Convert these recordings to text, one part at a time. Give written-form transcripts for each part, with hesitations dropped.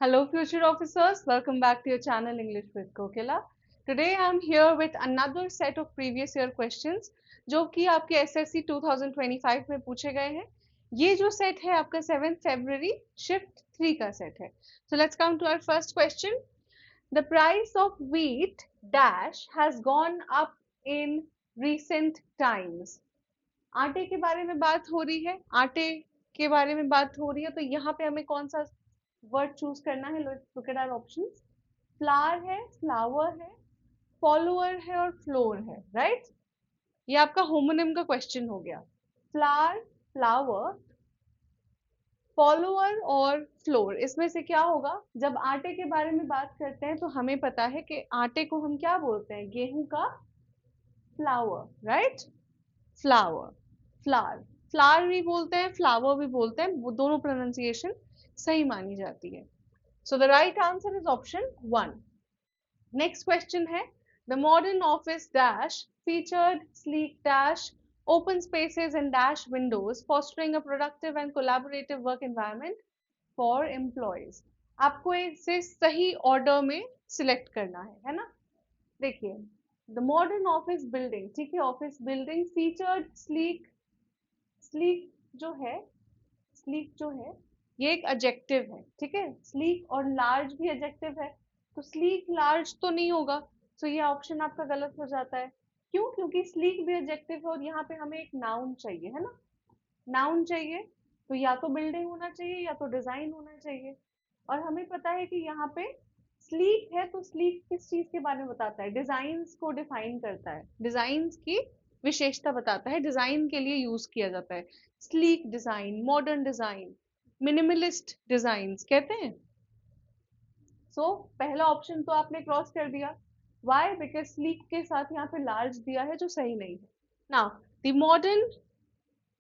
Hello, future officers. Welcome back to your channel English with Kokila. Today I'm here with another set of previous year questions जो कि आपके SSC 2025 में पूछे गए हैं. ये जो सेट है आपका 7 February शिफ्ट 3 का सेट है. So let's come to our first question. The price of wheat dash has gone up in recent times. आटे के बारे में बात हो रही है, आटे के बारे में बात हो रही है, तो यहाँ पे हमें कौन सा वर्ड चूज करना है? Look at our options. Flower है, फ्लावर है, फॉलोअर है और फ्लोर है, राइट? ये आपका होमोनिम का क्वेश्चन हो गया. फ्लावर, फ्लावर, फॉलोअर और फ्लोर, इसमें से क्या होगा? जब आटे के बारे में बात करते हैं तो हमें पता है कि आटे को हम क्या बोलते हैं? गेहूं का flower, right? Flower, flower, flower भी बोलते हैं, फ्लावर भी बोलते हैं, वो दोनों प्रोनाउंसिएशन सही मानी जाती है. So the right answer is option 1. Next question है, the modern office dash featured sleek dash open spaces and dash windows fostering a productive and collaborative work environment for employees. आपको इसे सही ऑर्डर में select करना है ना? देखिए, the modern office building, ठीक है, office building featured sleek, sleek जो है, sleek जो है ये एक एडजेक्टिव है, ठीक है. स्लीक और लार्ज भी एडजेक्टिव है, तो स्लीक लार्ज तो नहीं होगा, तो ये ऑप्शन आपका गलत हो जाता है. क्यों? क्योंकि स्लीक भी एडजेक्टिव है और यहाँ पे हमें एक नाउन चाहिए, है ना? नाउन चाहिए, तो या तो बिल्डिंग होना चाहिए या तो डिजाइन होना चाहिए. और हमें पता है कि यहाँ पे स्लीक है, तो स्लीक किस चीज के बारे में बताता है? डिजाइन्स को डिफाइन करता है, डिजाइन्स की विशेषता बताता है, डिजाइन के लिए यूज किया जाता है. Sleek design, modern design, minimalist designs कहते हैं. सो पहला ऑप्शन तो आपने क्रॉस कर दिया. व्हाई? बिकॉज स्लीक के साथ यहाँ पे लार्ज दिया है जो सही नहीं है. Now the modern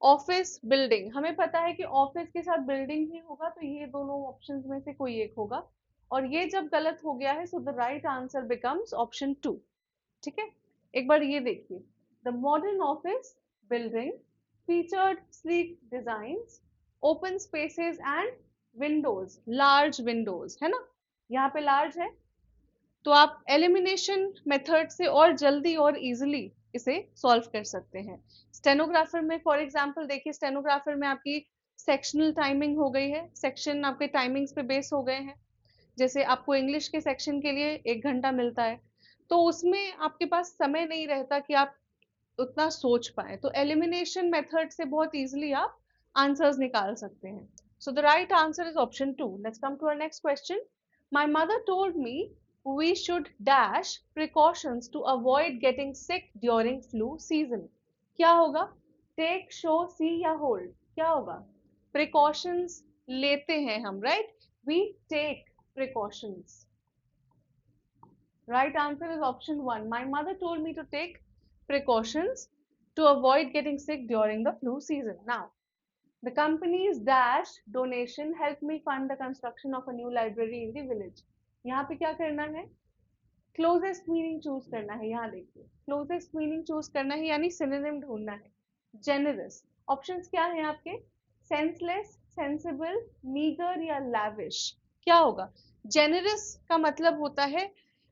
office building, हमें पता है कि ऑफिस के साथ बिल्डिंग ही होगा, तो ये दोनों ऑप्शंस में से कोई एक होगा. और ये जब गलत हो गया है, सो the right answer becomes option 2. ठीक है, एक बार ये देखिए, the modern office building featured sleek designs, open spaces and Windows, large Windows, है ना? यहाँ पे लार्ज है, तो आप एलिमिनेशन मेथड से और जल्दी और इजीली इसे सॉल्व कर सकते हैं. स्टेनोग्राफर में फॉर एग्जांपल देखिए, स्टेनोग्राफर में आपकी सेक्शनल टाइमिंग हो गई है, सेक्शन आपके टाइमिंग्स पे बेस हो गए हैं. जैसे आपको इंग्लिश के सेक्शन के लिए 1 घंटा मिलता है, तो उसमें आपके पास समय नहीं रहता कि आप उतना सोच पाए, तो एलिमिनेशन मेथड से बहुत इजीली आप आंसर्स निकाल सकते हैं. So the right answer is option 2. Let's come to our next question. My mother told me we should dash precautions to avoid getting sick during flu season. क्या होगा? take, show, see या hold? क्या होगा? precautions लेते हैं हम, right? we take precautions. Right answer is option 1. My mother told me to take precautions to avoid getting sick during the flu season. Now, the company's dash donation helped me fund the construction of a new library in the village. यहाँ पे क्या करना है? Closest meaning choose करना है. यहाँ देखिए, closest meaning choose करना है, यानी सिनोनिम ढूंढना है. जेनरस, ऑप्शंस क्या हैं आपके? सेंसलेस, सेंसिबल, मीगर या लैविश. क्या होगा? जेनरस का मतलब होता है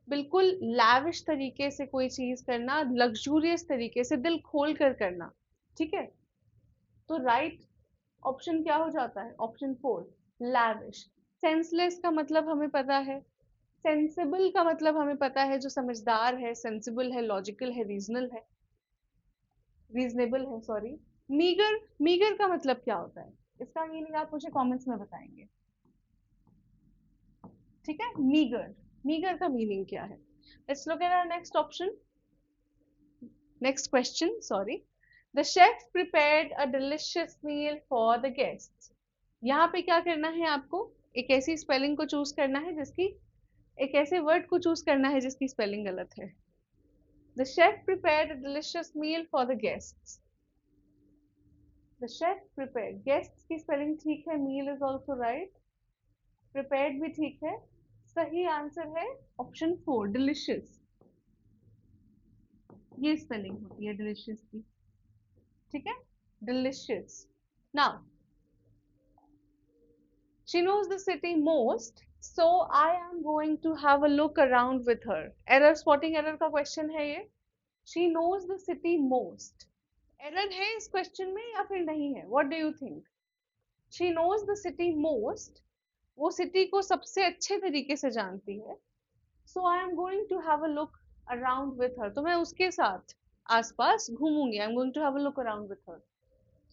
बिल्कुल लैविश तरीके से कोई चीज करना, लग्जूरियस तरीके से, दिल खोल कर करना. ठीक है, तो राइट ऑप्शन क्या हो जाता है? Option 4, lavish. सेंसलेस का मतलब हमें पता है, सेंसिबल का मतलब हमें पता है, जो समझदार है, सेंसिबल है, लॉजिकल है, रीजनल है, रीजनेबल है, सॉरी. मीगर, मीगर का मतलब क्या होता है? इसका मीनिंग आप मुझे कमेंट्स में बताएंगे. ठीक है, मीगर, मीगर का मीनिंग क्या है? Let's look at our next option, next question, sorry. The chef prepared a delicious meal for the guests. यहाँ पे क्या करना है आपको? एक ऐसी स्पेलिंग को चूज करना है जिसकी, एक ऐसे वर्ड को चूज करना है जिसकी स्पेलिंग गलत है. The chef prepared a delicious meal for the guests. The chef prepared. Guests की spelling ठीक है, meal is also right. Prepared भी ठीक है. सही आंसर है ऑप्शन 4, delicious. ये स्पेलिंग होती है delicious की. ठीक है, delicious. Now, she knows the city most So I am going to have a look around with her. Error spotting error का क्वेश्चन है ये. She knows the city most. Error है इस क्वेश्चन में या फिर नहीं है? What do you think? She knows the city most. वो सिटी को सबसे अच्छे तरीके से जानती है. So I am going to have a look around with her. तो मैं उसके साथ आसपास घूमूंगी. I am going to have a look around with her.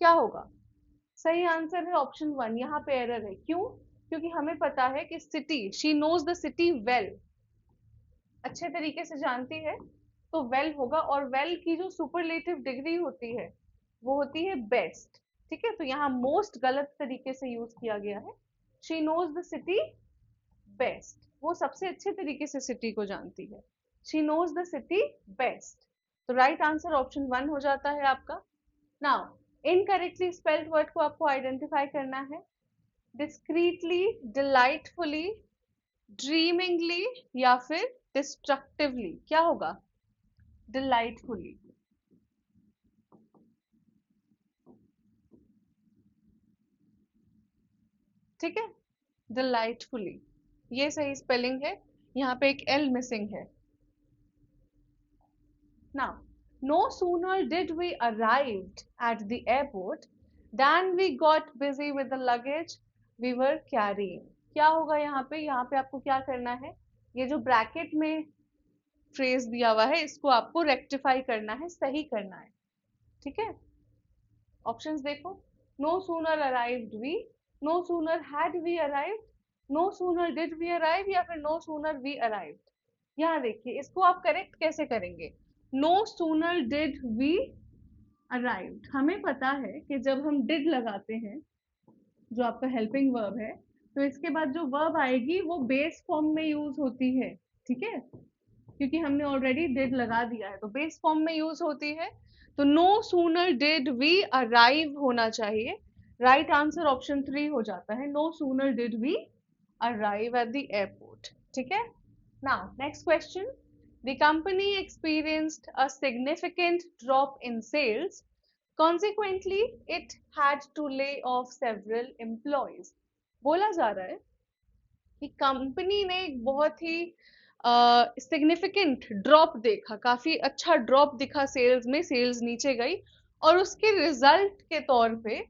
क्या होगा? सही आंसर है ऑप्शन 1. यहाँ पे एरर है. क्यों? क्योंकि हमें पता है कि city, she knows the city well, अच्छे तरीके से जानती है, तो वेल होगा. और वेल की जो सुपरलेटिव डिग्री होती है वो होती है बेस्ट. ठीक है, तो यहाँ मोस्ट गलत तरीके से यूज किया गया है. She knows the city best, वो सबसे अच्छे तरीके से सिटी को जानती है. She knows the city best. तो राइट आंसर ऑप्शन 1 हो जाता है आपका. नाउ इनकरेक्टली स्पेल्ड वर्ड को आपको आइडेंटिफाई करना है. डिस्क्रीटली, डिलाइटफुली, ड्रीमिंगली या फिर डिस्ट्रक्टिवली. क्या होगा? डिलाइटफुली. ठीक है, डिलाइटफुली ये सही स्पेलिंग है. यहाँ पे एक एल मिसिंग है. Now no sooner did we arrived at the airport than we got busy with the luggage we were carrying. क्या होगा यहाँ पे? यहाँ पे आपको क्या करना है? ये जो ब्रैकेट में फ्रेज दिया हुआ है इसको आपको रेक्टिफाई करना है, सही करना है. ठीक है, ऑप्शंस देखो. No sooner arrived we, no sooner had we arrived, no sooner did we arrive या फिर नो सूनर वी अराइव्ड. यहाँ देखिए, इसको आप करेक्ट कैसे करेंगे? No sooner did we arrived, हमें पता है कि जब हम डिड लगाते हैं जो आपका हेल्पिंग वर्ब है, तो इसके बाद जो वर्ब आएगी वो बेस फॉर्म में यूज होती है. ठीक है, क्योंकि हमने ऑलरेडी डिड लगा दिया है तो बेस फॉर्म में यूज होती है. तो no sooner did we arrive होना चाहिए. राइट आंसर ऑप्शन 3 हो जाता है. No sooner did we arrive at the airport. ठीक है. Now next question. The company experienced a significant drop in sales. Consequently, it had to lay off several employees. बोला जा रहा है कि कंपनी ने एक बहुत ही सिग्निफिकेंट ड्रॉप देखा, काफी अच्छा ड्रॉप दिखा सेल्स में, सेल्स नीचे गई और उसके रिजल्ट के तौर पे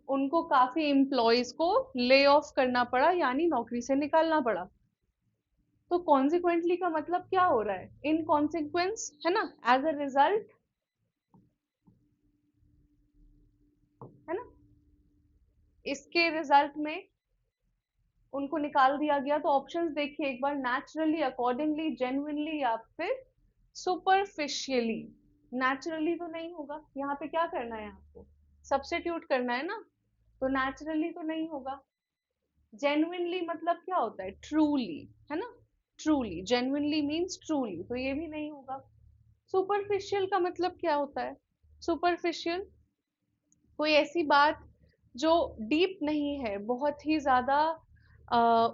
उनको काफी एम्प्लॉयज को ले ऑफ करना पड़ा, यानी नौकरी से निकालना पड़ा. तो कॉन्सिक्वेंटली का मतलब क्या हो रहा है? इन कॉन्सिक्वेंस है ना, एज अ रिजल्ट है ना, इसके रिजल्ट में उनको निकाल दिया गया. तो ऑप्शंस देखिए एक बार. नेचुरली, अकॉर्डिंगली, जेन्युइनली या फिर सुपरफिशियली. नेचुरली तो नहीं होगा, यहाँ पे क्या करना है आपको? सब्स्टिट्यूट करना है ना, तो नेचुरली तो नहीं होगा. जेन्युइनली मतलब क्या होता है? ट्रूली, है ना, ट्रूली. जेन्युइनली मीन्स ट्रूली, तो ये भी नहीं होगा. सुपरफिशियल का मतलब क्या होता है? सुपरफिशियल कोई ऐसी बात जो डीप नहीं है, बहुत ही ज्यादा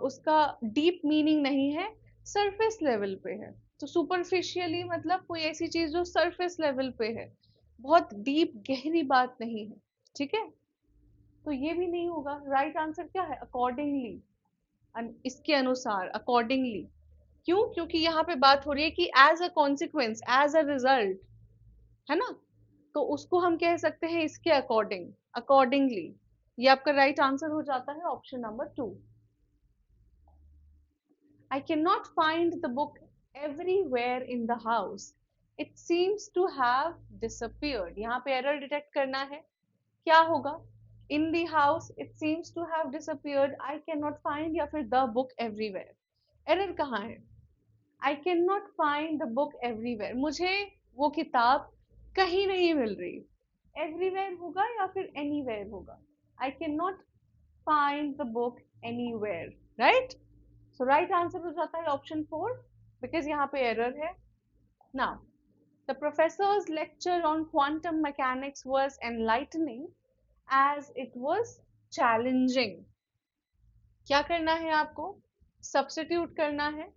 उसका डीप मीनिंग नहीं है, सरफेस लेवल पे है. तो सुपरफिशियली मतलब कोई ऐसी चीज जो सरफेस लेवल पे है, बहुत डीप गहरी बात नहीं है. ठीक है, तो ये भी नहीं होगा. राइट आंसर क्या है? अकॉर्डिंगली, इसके अनुसार, अकॉर्डिंगली. क्यों? क्योंकि यहाँ पे बात हो रही है कि as a consequence, as a result, है ना, तो उसको हम कह सकते हैं इसके अकॉर्डिंग, अकॉर्डिंगली. ये आपका राइट आंसर हो जाता है option number 2. I cannot find the book everywhere in the house. It seems to have disappeared. यहाँ पे एरर डिटेक्ट करना है. क्या होगा? In the house, it seems to have disappeared. I cannot find या फिर the book everywhere. एरर कहाँ है? I cannot find the book everywhere. मुझे वो किताब कहीं नहीं मिल रही. Everywhere होगा या फिर anywhere होगा? I cannot find the book anywhere. Right? So right answer हो जाता है option 4 because यहाँ पे error है. Now, the professor's lecture on quantum mechanics was enlightening as it was challenging. क्या करना है आपको? Substitute करना है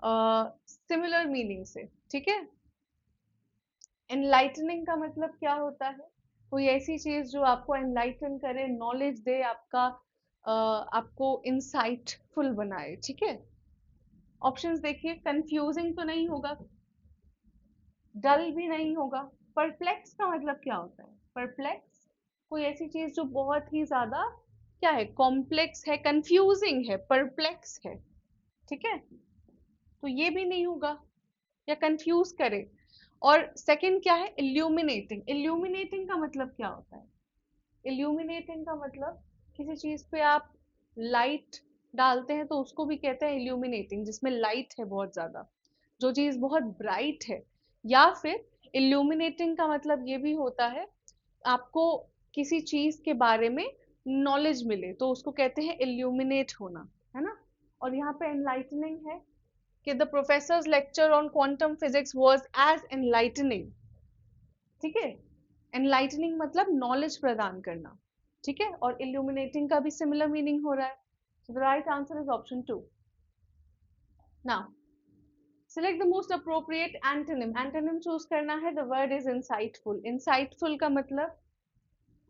सिमिलर मीनिंग से. ठीक है, एनलाइटनिंग का मतलब क्या होता है? कोई ऐसी चीज जो आपको एनलाइटन करे, नॉलेज दे, आपका आपको इंसाइटफुल बनाए, ठीक है। ऑप्शंस देखिए, कंफ्यूजिंग तो नहीं होगा, डल भी नहीं होगा। परप्लेक्स का मतलब क्या होता है? परप्लेक्स कोई ऐसी चीज जो बहुत ही ज्यादा क्या है, कॉम्प्लेक्स है, कंफ्यूजिंग है, परप्लेक्स है, ठीक है। तो ये भी नहीं होगा, या कंफ्यूज करे। और सेकंड क्या है, इल्यूमिनेटिंग। इल्यूमिनेटिंग का मतलब क्या होता है? इल्यूमिनेटिंग का मतलब किसी चीज पे आप लाइट डालते हैं तो उसको भी कहते हैं इल्यूमिनेटिंग, जिसमें लाइट है बहुत ज्यादा, जो चीज बहुत ब्राइट है। या फिर इल्यूमिनेटिंग का मतलब ये भी होता है, आपको किसी चीज के बारे में नॉलेज मिले तो उसको कहते हैं इल्यूमिनेट होना, है ना। और यहाँ पे एनलाइटनिंग है कि the professor's lecture on quantum physics was as enlightening, ठीक है। एनलाइटनिंग मतलब नॉलेज प्रदान करना, ठीक है। और इल्यूमिनेटिंग का भी सिमिलर मीनिंग हो रहा है। So the right answer is option 2. Now, select the most appropriate antonym. Antonym choose करना है. The word is insightful. Insightful का मतलब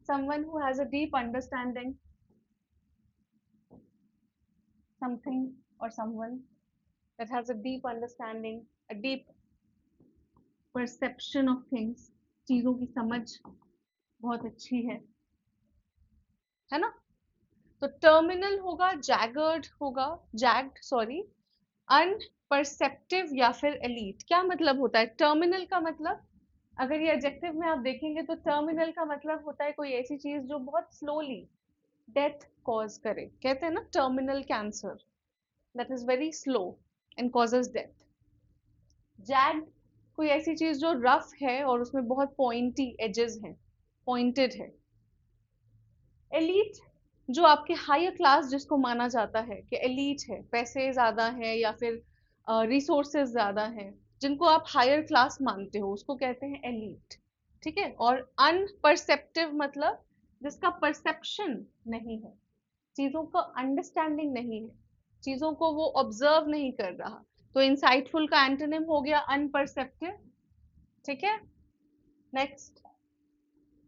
someone who has a deep understanding something or someone that has a deep understanding, a deep perception of things. चीजों की समझ बहुत अच्छी है ना। तो टर्मिनल होगा, जैगर्ड होगा, जैग्ड सॉरी, अनपरसेप्टिव या फिर एलीट। क्या मतलब होता है टर्मिनल का? मतलब अगर ये एडजेक्टिव में आप देखेंगे तो टर्मिनल का मतलब होता है कोई ऐसी चीज जो बहुत स्लोली डेथ कॉज करे। कहते हैं ना terminal cancer, that is very slow and causes death. Jagged कोई ऐसी चीज जो रफ है और उसमें बहुत पॉइंटी एजेस हैं, पॉइंटेड है। एलीट जो आपके हायर क्लास जिसको माना जाता है कि एलीट है, पैसे ज्यादा है या फिर रिसोर्सेज ज्यादा है, जिनको आप हायर क्लास मानते हो उसको कहते हैं एलीट, ठीक है। और अनपरसेप्टिव मतलब जिसका परसेप्शन नहीं है, चीजों का अंडरस्टैंडिंग नहीं है, चीजों को वो ऑब्जर्व नहीं कर रहा। तो इंसाइटफुल का एंटोनिम हो गया अनपरसेप्टिव, ठीक है। Next,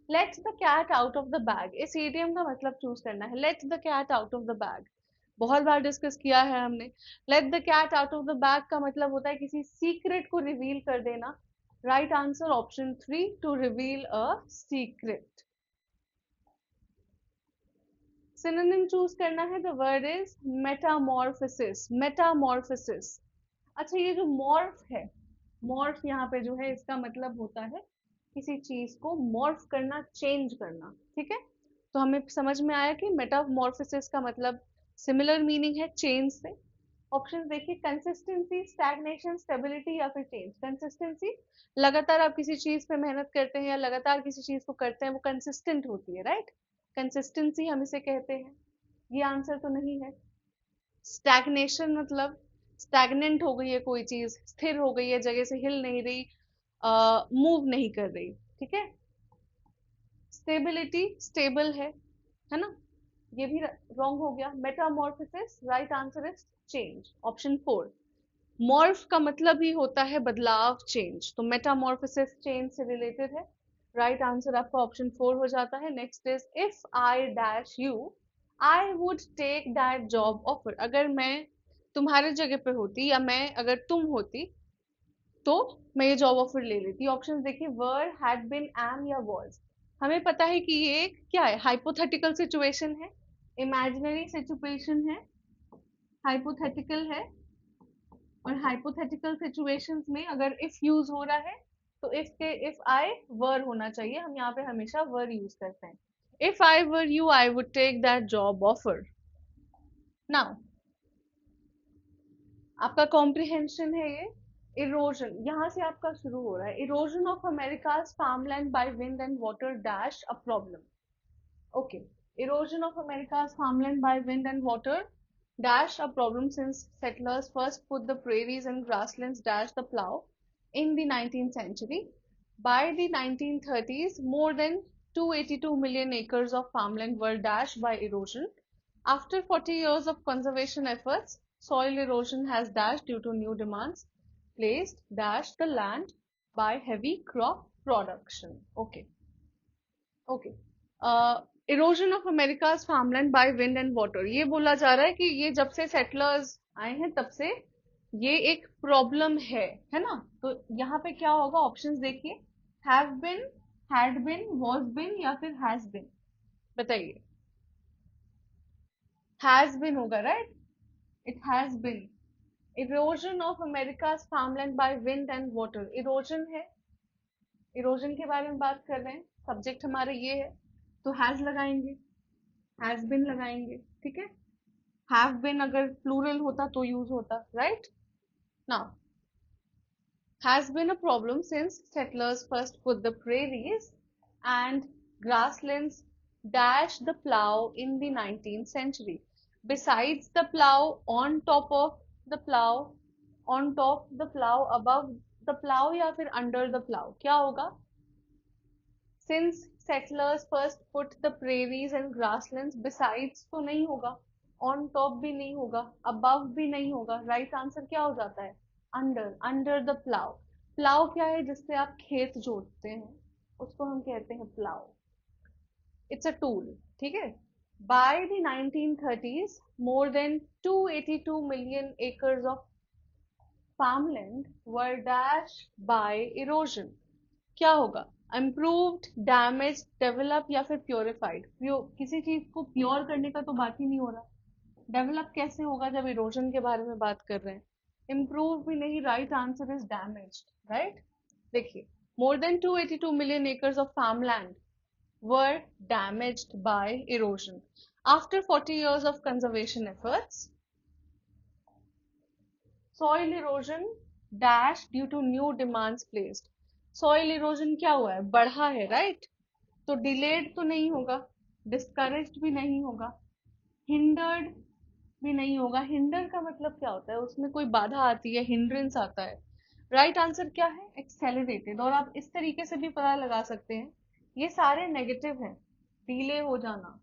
let the cat out of the bag. इस इडियम का मतलब चूज करना है। Let the cat out of the bag बहुत बार डिस्कस किया है हमने। Let the cat out of the bag का मतलब होता है किसी सीक्रेट को रिवील कर देना। Right answer option 3, to reveal a secret. Synonym choose करना है। The word is metamorphosis. Metamorphosis. अच्छा, ये जो मॉर्फ है, मॉर्फ यहाँ पे जो है इसका मतलब होता है किसी चीज को मॉर्फ करना, चेंज करना, ठीक है। तो हमें समझ में आया कि मेटामॉर्फोसिस का मतलब सिमिलर मीनिंग है चेंज से। ऑप्शन देखिए, कंसिस्टेंसी, स्टैग्नेशन, स्टेबिलिटी या फिर चेंज। कंसिस्टेंसी, लगातार आप किसी चीज पे मेहनत करते हैं या लगातार किसी चीज को करते हैं वो कंसिस्टेंट होती है, राइट। कंसिस्टेंसी हम इसे कहते हैं। ये आंसर तो नहीं है। स्टैग्नेशन मतलब स्टैग्नेंट हो गई है कोई चीज, स्थिर हो गई है, जगह से हिल नहीं रही, मूव नहीं कर रही, ठीक है। स्टेबिलिटी स्टेबल है ना। ये भी रॉन्ग हो गया। Metamorphosis, right answer is change, option 4। Morph का मतलब ही होता है बदलाव, चेंज, तो मेटामॉर्फोसिस चेंज से रिलेटेड है। राइट आंसर आपका ऑप्शन 4 हो जाता है। Next is, if I dash you I would take that job offer. अगर मैं तुम्हारे जगह पे होती या मैं अगर तुम होती तो मैं ये जॉब ऑफर ले लेती। ऑप्शंस देखिए, वर, हैड बीन, एम या वाज। हमें पता है कि ये एक क्या है, हाइपोथेटिकल सिचुएशन है, इमेजिनरी सिचुएशन है, हाइपोथेटिकल है। और हाइपोथेटिकल सिचुएशंस में अगर इफ यूज हो रहा है तो इफ आई वर होना चाहिए। हम यहाँ पे हमेशा वर यूज करते हैं। If I were you I would take that job offer. Now आपका कॉम्प्रिहेंशन है ये। इरोजन यहाँ से आपका शुरू हो रहा है। Erosion of America's farmland by wind and water dash a problem. Okay, erosion of America's farmland by wind and water dash a problem since settlers first put the prairies and grasslands dash the plow in the 19th century. By the 1930s, more than 282 million acres of farmland were dashed by erosion. After 40 years of conservation efforts, soil erosion has dashed due to new demands placed dash the land by heavy crop production. Okay. Okay. Erosion of America's farmland by wind and water, ये बोला जा रहा है कि ये जब से settlers आए हैं तब से ये एक प्रॉब्लम है ना। तो यहाँ पे क्या होगा, ऑप्शंस देखिए, have been, had been, was been या फिर हैज बिन, बताइए। हैज बिन होगा, right, it has been. Erosion of America's farmland by wind and water, erosion है, इरोजन के बारे में बात कर रहे हैं, सब्जेक्ट हमारा ये है, तो हैज लगाएंगे, हैज बिन लगाएंगे, ठीक है। हैव बिन अगर प्लूरल होता तो यूज होता, right. Now, has been a problem since settlers first put the prairies and grasslands dash the plow in the 19th century. Besides the plow, on top of the plow, on top the plow, above the plow या फिर under the plow, क्या होगा? Since settlers first put the prairies and grasslands, besides तो नहीं होगा, on top भी नहीं होगा, above भी नहीं होगा, right answer क्या हो जाता है? under, under the plow. plow क्या है? जिससे आप खेत जोतते हैं, उसको हम कहते हैं plow. It's a tool, ठीक है। By the 1930s, more than 282 million acres of farmland were dashed by erosion. क्या होगा? इम्प्रूव्ड, डैमेज, डेवलप या फिर प्योरिफाइड। किसी चीज को प्योर करने का तो बात ही नहीं हो रहा, डेवलप कैसे होगा जब इरोजन के बारे में बात कर रहे हैं। इम्प्रूव भी नहीं, right answer is damage, right. देखिए, more than 282 million acres of farmland were damaged by erosion. After 40 years of conservation efforts, soil erosion dash due to new demands placed. Soil erosion क्या हुआ है? बढ़ा है, right. तो delayed तो नहीं होगा, डिस्करेज्ड भी नहीं होगा, हिंडर्ड भी नहीं होगा। हिंडर का मतलब क्या होता है? उसमें कोई बाधा आती है, हिंड्रेंस आता है। राइट आंसर क्या है? एक्सेलरेटेड। और आप इस तरीके से भी पता लगा सकते हैं, ये सारे नेगेटिव हैं। डिले हो जाना,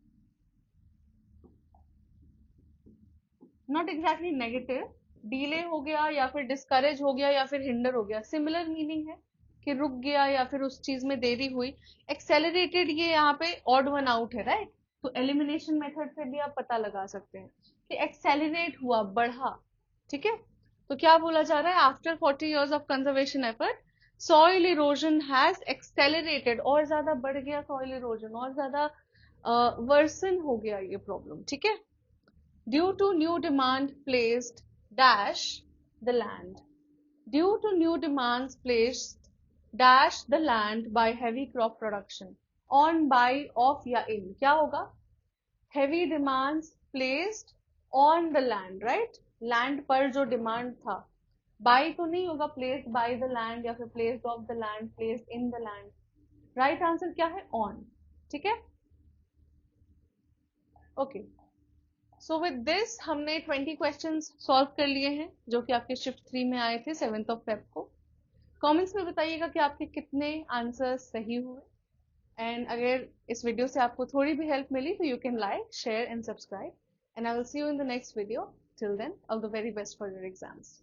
नॉट एग्जैक्टली नेगेटिव, डिले हो गया या फिर डिस्करेज हो गया या फिर हिंडर हो गया, सिमिलर मीनिंग है कि रुक गया या फिर उस चीज में देरी हुई। एक्सेलरेटेड ये यहाँ पे ऑड वन आउट है, राइट। तो एलिमिनेशन मेथड से भी आप पता लगा सकते हैं कि एक्सेलरेट हुआ, बढ़ा, ठीक है। तो क्या बोला जा रहा है? After 40 years of conservation effort, soil erosion has accelerated, और ज्यादा बढ़ गया सॉइल इरोजन, और ज्यादा वर्सन हो गया ये प्रॉब्लम, ठीक है। Due to new demand placed dash the land. Due to new demands placed dash the land by heavy crop production. On, by, off या in, क्या होगा? Heavy demands placed on the land, right? Land पर जो demand था, by तो नहीं होगा, placed by the land या फिर placed off the land, placed in the land. Right answer क्या है? On, ठीक है। Okay. सो विद दिस हमने 20 क्वेश्चंस सॉल्व कर लिए हैं, जो कि आपके शिफ्ट 3 में आए थे 7th ऑफ फेब को। कमेंट्स में बताइएगा कि आपके कितने आंसर्स सही हुए। एंड अगर इस वीडियो से आपको थोड़ी भी हेल्प मिली तो you can like, share and subscribe, and I will see you in the next video. Till then, all the very best for your exams.